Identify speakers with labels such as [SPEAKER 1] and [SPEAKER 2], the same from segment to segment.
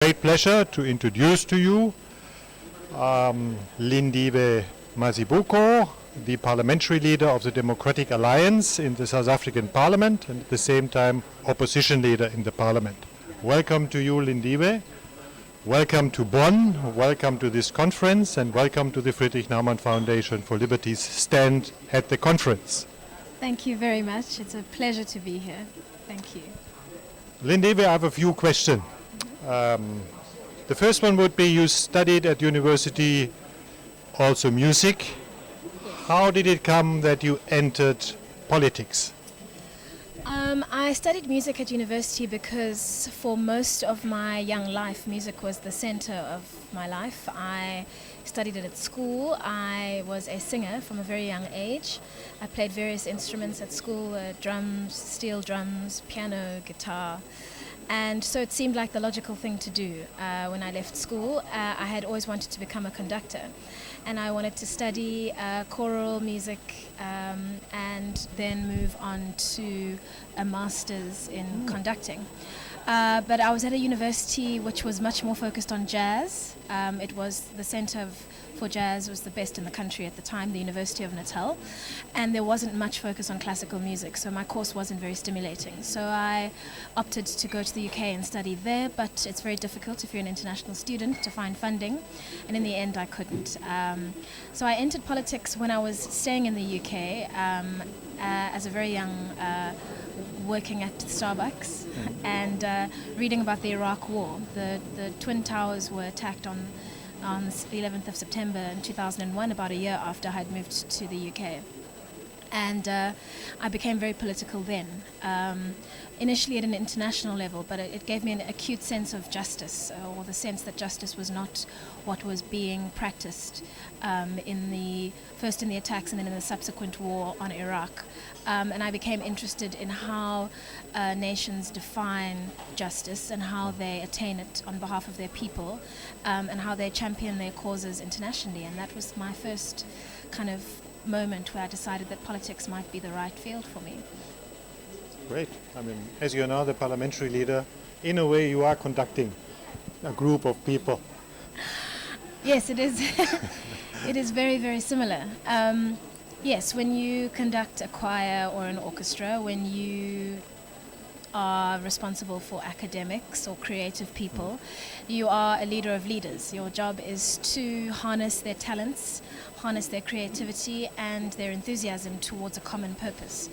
[SPEAKER 1] great pleasure to introduce to you Lindiwe Mazibuko, the parliamentary leader of the Democratic Alliance in the South African Parliament and at the same time opposition leader in the Parliament. Welcome to you, Lindiwe. Welcome to Bonn, welcome to this conference, and welcome to the Friedrich Naumann Foundation for Liberty's stand at the conference.
[SPEAKER 2] Thank you very much. It's a pleasure to be here. Thank you.
[SPEAKER 1] Lindiwe, I have a few questions. The first one would be, you studied at university also music. How did it come that you entered politics?
[SPEAKER 2] I studied music at university because for most of my young life, music was the center of my life. I studied it at school. I was a singer from a very young age. I played various instruments at school, drums, steel drums, piano, guitar. And so it seemed like the logical thing to do. When I left school, I had always wanted to become a conductor. And I wanted to study choral music and then move on to a master's in conducting. But I was at a university which was much more focused on jazz. It was the center for jazz, was the best in the country at the time, the University of Natal. And there wasn't much focus on classical music, so my course wasn't very stimulating. So I opted to go to the UK and study there, but it's very difficult if you're an international student to find funding. And in the end, I couldn't. So I entered politics when I was staying in the UK as a very young working at Starbucks and reading about the Iraq War. The Twin Towers were attacked on the 11th of September in 2001, about a year after I had moved to the UK. And I became very political then. Initially at an international level, but it gave me an acute sense of justice, or the sense that justice was not what was being practiced first in the attacks and then in the subsequent war on Iraq. And I became interested in how nations define justice and how they attain it on behalf of their people, and how they champion their causes internationally. And that was my first kind of moment where I decided that politics might be the right field for me.
[SPEAKER 1] Great. I mean, as you are now the parliamentary leader, in a way you are conducting a group of people.
[SPEAKER 2] Yes, it is. It is very, very similar. Yes, when you conduct a choir or an orchestra, when you are responsible for academics or creative people, you are a leader of leaders. Your job is to harness their talents, harness their creativity and their enthusiasm towards a common purpose,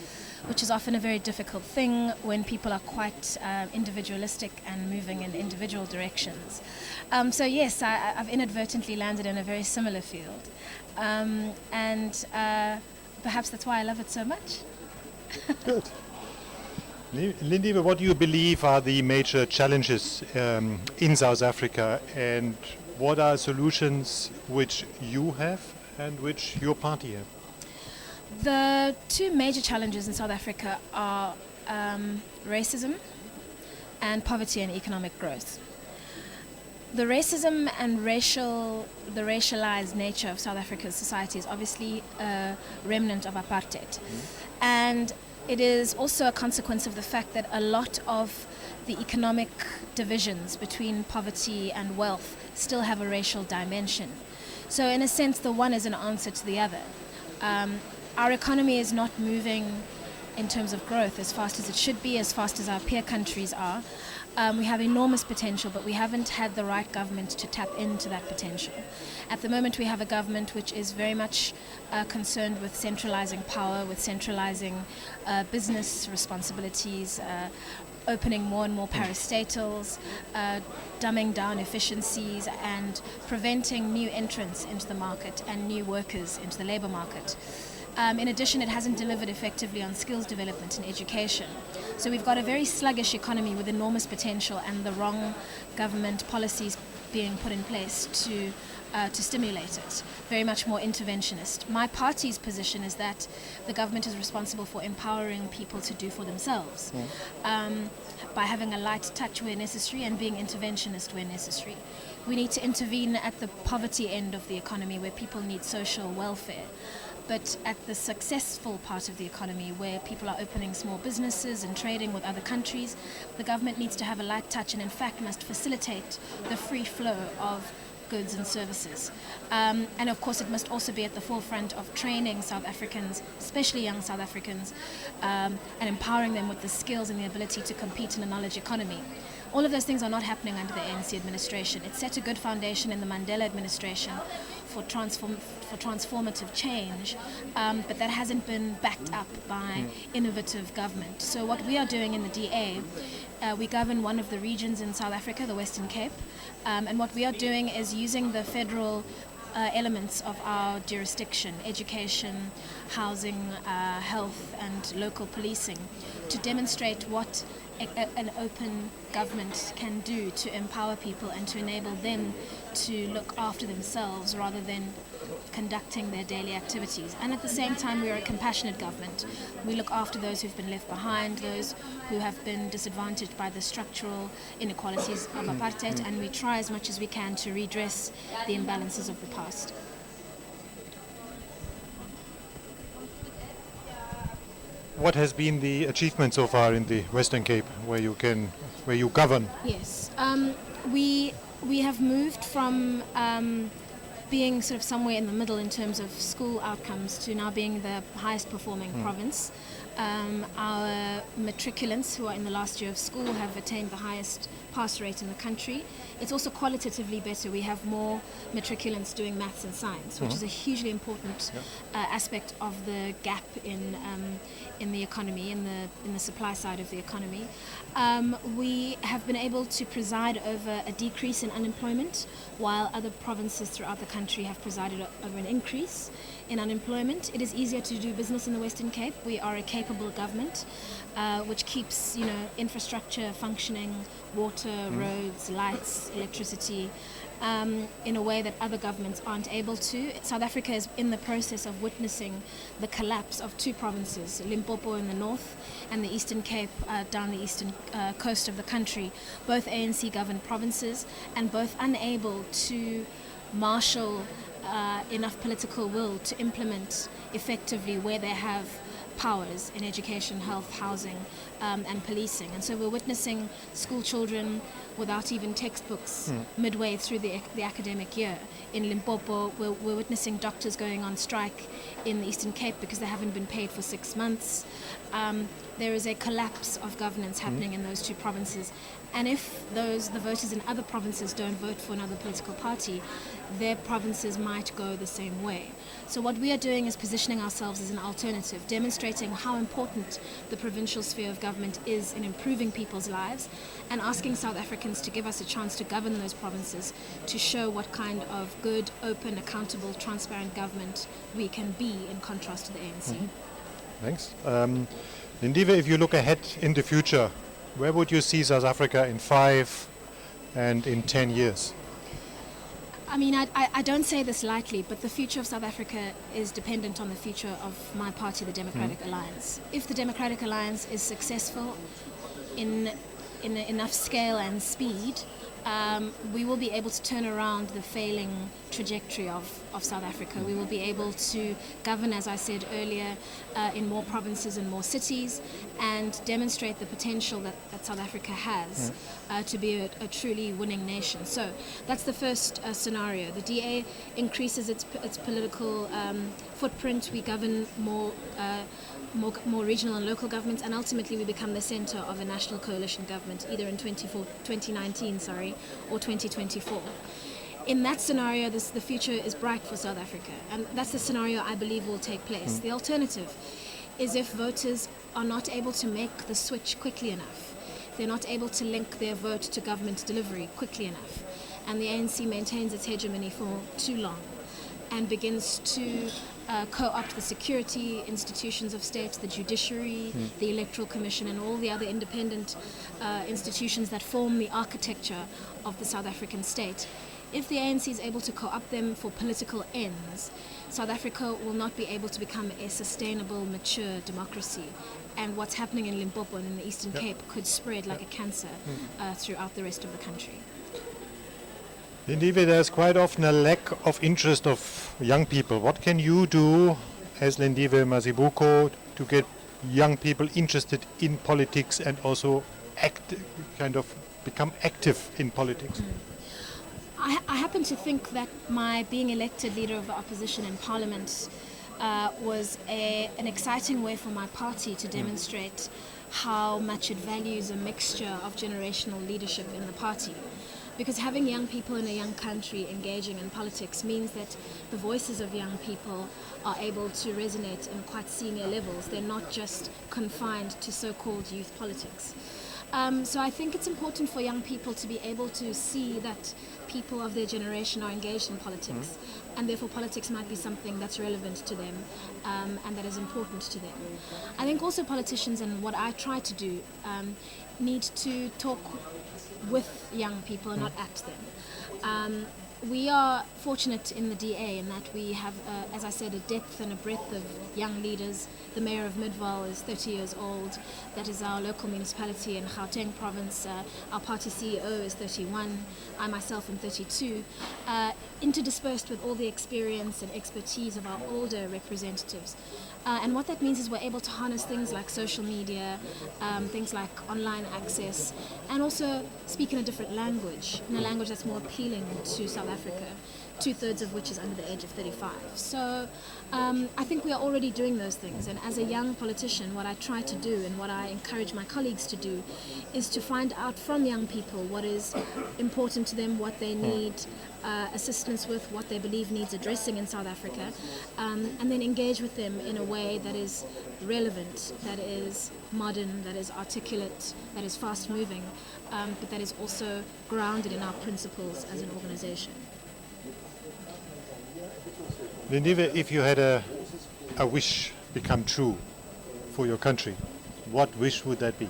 [SPEAKER 2] which is often a very difficult thing when people are quite individualistic and moving in individual directions. So yes, I've inadvertently landed in a very similar field, and perhaps that's why I love it so much.
[SPEAKER 1] Good. Lindiwe, what do you believe are the major challenges in South Africa, and what are solutions which you have and which your party have?
[SPEAKER 2] The two major challenges in South Africa are racism and poverty and economic growth. The racism and the racialized nature of South Africa's society is obviously a remnant of apartheid. And it is also a consequence of the fact that a lot of the economic divisions between poverty and wealth still have a racial dimension. So in a sense, the one is an answer to the other. Our economy is not moving in terms of growth as fast as it should be, as fast as our peer countries are. We have enormous potential, but we haven't had the right government to tap into that potential. At the moment, we have a government which is very much concerned with centralizing power, with centralizing business responsibilities, opening more and more parastatals, dumbing down efficiencies, and preventing new entrants into the market and new workers into the labor market. In addition, it hasn't delivered effectively on skills development and education. So we've got a very sluggish economy with enormous potential and the wrong government policies being put in place to stimulate it, very much more interventionist. My party's position is that the government is responsible for empowering people to do for themselves, by having a light touch where necessary and being interventionist where necessary. We need to intervene at the poverty end of the economy where people need social welfare. But at the successful part of the economy, where people are opening small businesses and trading with other countries, the government needs to have a light touch and in fact must facilitate the free flow of goods and services. And of course it must also be at the forefront of training South Africans, especially young South Africans, and empowering them with the skills and the ability to compete in a knowledge economy. All of those things are not happening under the ANC administration. It set a good foundation in the Mandela administration for transformative change, but that hasn't been backed up by innovative government. So what we are doing in the DA, we govern one of the regions in South Africa, the Western Cape, and what we are doing is using the federal elements of our jurisdiction, education, housing, health and local policing, to demonstrate what an open government can do to empower people and to enable them to look after themselves rather than conducting their daily activities. And at the same time, we are a compassionate government. We look after those who've been left behind, those who have been disadvantaged by the structural inequalities of apartheid, and we try as much as we can to redress the imbalances of the past.
[SPEAKER 1] What has been the achievement so far in the Western Cape, where you govern?
[SPEAKER 2] Yes, we have moved from being sort of somewhere in the middle in terms of school outcomes to now being the highest performing province. Our matriculants who are in the last year of school have attained the highest pass rate in the country. It's also qualitatively better. We have more matriculants doing maths and science, which is a hugely important aspect of the gap in the economy, in the supply side of the economy. We have been able to preside over a decrease in unemployment, while other provinces throughout the country have presided over an increase in unemployment. It is easier to do business in the Western Cape. We are a capable government, which keeps infrastructure functioning, water, roads, lights, electricity, in a way that other governments aren't able to. South Africa is in the process of witnessing the collapse of two provinces, Limpopo in the north and the Eastern Cape down the eastern coast of the country, both ANC-governed provinces and both unable to marshal enough political will to implement effectively where they have powers in education, health, housing, and policing. And so we're witnessing school children without even textbooks midway through the academic year. In Limpopo, we're witnessing doctors going on strike in the Eastern Cape because they haven't been paid for 6 months. There is a collapse of governance happening in those two provinces. And if the voters in other provinces don't vote for another political party, their provinces might go the same way. So what we are doing is positioning ourselves as an alternative, demonstrating how important the provincial sphere of government is in improving people's lives, and asking South Africans to give us a chance to govern those provinces, to show what kind of good, open, accountable, transparent government we can be in contrast to the ANC.
[SPEAKER 1] Thanks. Lindiwe, if you look ahead in the future, where would you see South Africa in 5 and in 10 years?
[SPEAKER 2] I mean, I don't say this lightly, but the future of South Africa is dependent on the future of my party, the Democratic Alliance. If the Democratic Alliance is successful in enough scale and speed, we will be able to turn around the failing trajectory of South Africa. We will be able to govern, as I said earlier, in more provinces and more cities, and demonstrate the potential that South Africa has to be a truly winning nation. So that's the first scenario. The DA increases its political footprint. We govern more regional and local governments, and ultimately we become the center of a national coalition government, either in 2019 or 2024. In that scenario, the future is bright for South Africa, and that's the scenario I believe will take place. The alternative is if voters are not able to make the switch quickly enough, they're not able to link their vote to government delivery quickly enough, and the ANC maintains its hegemony for too long and begins to co-opt the security institutions of state, the judiciary, the electoral commission, and all the other independent institutions that form the architecture of the South African state. If the ANC is able to co-opt them for political ends, South Africa will not be able to become a sustainable, mature democracy. And what's happening in Limpopo and in the Eastern Cape could spread like a cancer throughout the rest of the country.
[SPEAKER 1] Lindiwe, there's quite often a lack of interest of young people. What can you do as Lindiwe Mazibuko to get young people interested in politics and also become active in politics?
[SPEAKER 2] I happen to think that my being elected leader of the opposition in Parliament was an exciting way for my party to demonstrate how much it values a mixture of generational leadership in the party. Because having young people in a young country engaging in politics means that the voices of young people are able to resonate in quite senior levels. They're not just confined to so-called youth politics. So I think it's important for young people to be able to see that people of their generation are engaged in politics, and therefore politics might be something that's relevant to them and that is important to them. I think also politicians, and what I try to do, need to talk with young people and not at them. We are fortunate in the DA in that we have, as I said, a depth and a breadth of young leaders. The mayor of Midvaal is 30 years old. That is our local municipality in Gauteng province. Our party CEO is 31. I myself am 32. Interdispersed with all the experience and expertise of our older representatives. And what that means is we're able to harness things like social media, things like online access, and also speak in a different language, in a language that's more appealing to South Africa, 2/3 of which is under the age of 35. So I think we are already doing those things. And as a young politician, what I try to do and what I encourage my colleagues to do is to find out from young people what is important to them, what they need assistance with, what they believe needs addressing in South Africa, and then engage with them in a way that is relevant, that is modern, that is articulate, that is fast moving, but that is also grounded in our principles as an organization.
[SPEAKER 1] Lindiwe, if you had a wish become true for your country, what wish would that be?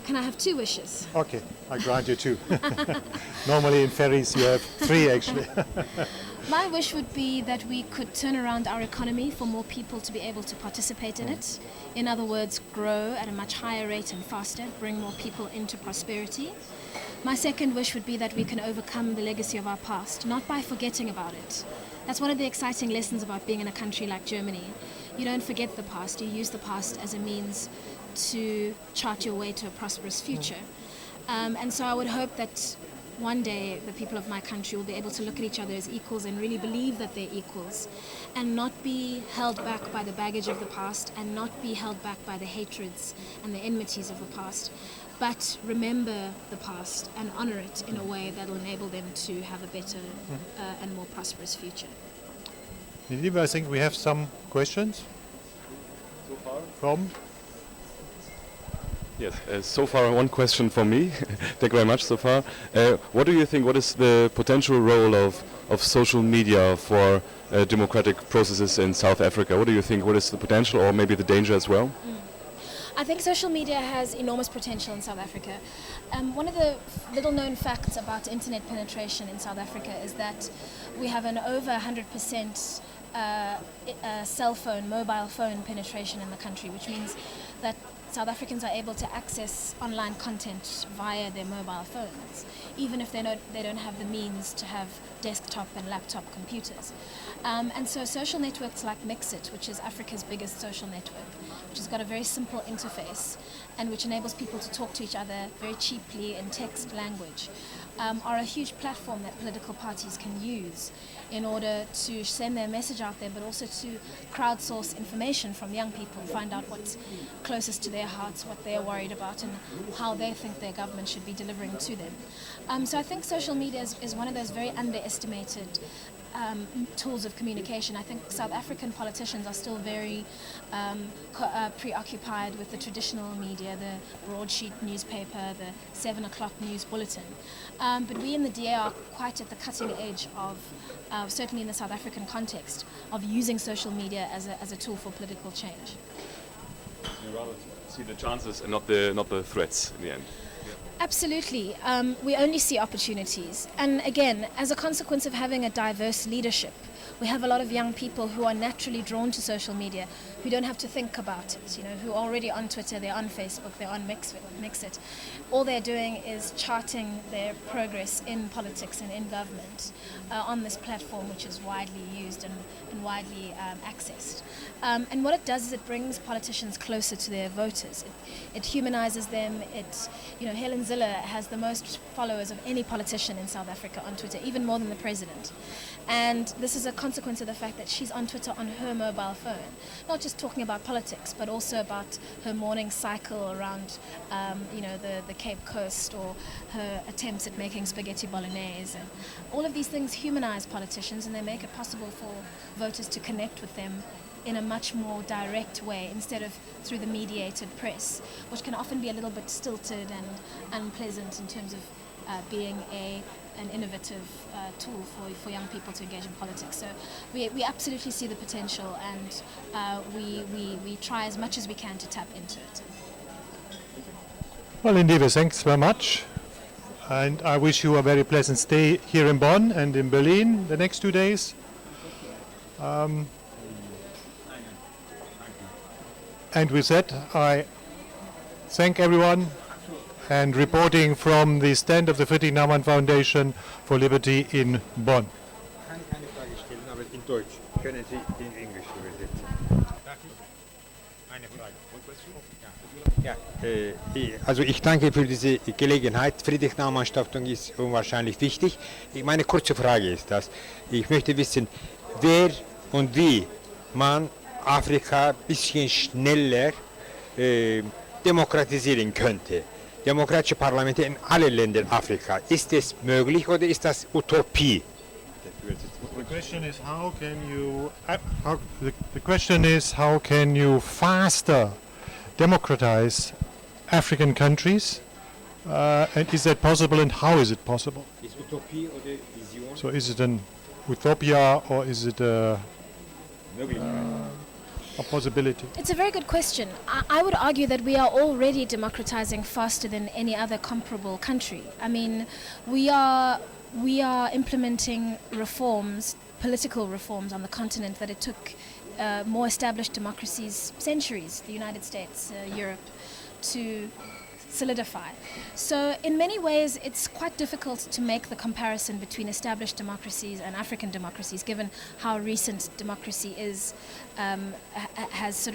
[SPEAKER 2] Can I have 2 wishes?
[SPEAKER 1] Okay, I grant you 2. Normally in ferries you have 3 actually.
[SPEAKER 2] My wish would be that we could turn around our economy for more people to be able to participate in it. In other words, grow at a much higher rate and faster, bring more people into prosperity. My second wish would be that we can overcome the legacy of our past, not by forgetting about it. That's one of the exciting lessons about being in a country like Germany. You don't forget the past, you use the past as a means to chart your way to a prosperous future. And so I would hope that one day the people of my country will be able to look at each other as equals and really believe that they're equals, and not be held back by the baggage of the past, and not be held back by the hatreds and the enmities of the past, but remember the past and honor it in a way that will enable them to have a better and more prosperous future.
[SPEAKER 1] Lindiwe, I think we have some questions.
[SPEAKER 3] So far?
[SPEAKER 1] From?
[SPEAKER 3] Yes, so far one question for me. Thank you very much so far. What do you think, what is the potential role of social media for democratic processes in South Africa? What do you think, what is the potential or maybe the danger as well?
[SPEAKER 2] I think social media has enormous potential in South Africa. One of the little known facts about internet penetration in South Africa is that we have an over 100% cell phone, mobile phone penetration in the country, which means that South Africans are able to access online content via their mobile phones, even if they don't have the means to have desktop and laptop computers. And so social networks like Mixit, which is Africa's biggest social network, which has got a very simple interface and which enables people to talk to each other very cheaply in text language, are a huge platform that political parties can use in order to send their message out there, but also to crowdsource information from young people, find out what's closest to their hearts, what they're worried about, and how they think their government should be delivering to them. So I think social media is one of those very underestimated tools of communication. I think South African politicians are still very preoccupied with the traditional media, the broadsheet newspaper, the 7 o'clock news bulletin. But we in the DA are quite at the cutting edge of, certainly in the South African context, of using social media as a tool for political change.
[SPEAKER 3] You rather see the chances and not the threats in the end.
[SPEAKER 2] Absolutely. We only see opportunities. And again, as a consequence of having a diverse leadership, we have a lot of young people who are naturally drawn to social media, who don't have to think about it, who are already on Twitter, they're on Facebook, they're on Mixit. All they're doing is charting their progress in politics and in government on this platform, which is widely used and widely accessed. And what it does is it brings politicians closer to their voters. It humanizes them. Helen Zille has the most followers of any politician in South Africa on Twitter, even more than the president. And this is a consequence of the fact that she's on Twitter on her mobile phone, not just talking about politics, but also about her morning cycle around, the Cape Coast, or her attempts at making spaghetti bolognese. And all of these things humanize politicians, and they make it possible for voters to connect with them in a much more direct way instead of through the mediated press, which can often be a little bit stilted and unpleasant in terms of being an innovative tool for young people to engage in politics. So we absolutely see the potential, and we try as much as we can to tap into it.
[SPEAKER 1] Well, Lindiwe, thanks very much. And I wish you a very pleasant stay here in Bonn and in Berlin the next 2 days. And with that, I thank everyone, and reporting from the stand of the Friedrich Naumann Foundation for Liberty in Bonn.
[SPEAKER 4] Ich kann keine Frage stellen, aber in Deutsch. Können Sie in Englisch übersetzen? Darf ich? Eine Frage. Ja, also ich danke für diese Gelegenheit. Friedrich Naumann Stiftung ist unwahrscheinlich wichtig. Meine kurze Frage ist das. Ich möchte wissen, wer und wie man Afrika ein bisschen schneller demokratisieren könnte. Demokratische Parlamente in allen Ländern Afrika. Ist es möglich oder ist das Utopie?
[SPEAKER 1] The question is how can you faster democratize African countries, and is that possible, and how is it possible?
[SPEAKER 4] Ist Utopie oder Vision?
[SPEAKER 1] So is it an utopia, or is it a possibility?
[SPEAKER 2] It's a very good question. I would argue that we are already democratizing faster than any other comparable country. I mean, we are implementing reforms, political reforms on the continent that it took more established democracies centuries, the United States, Europe, to solidify. So in many ways it's quite difficult to make the comparison between established democracies and African democracies, given how recent democracy is, has sort of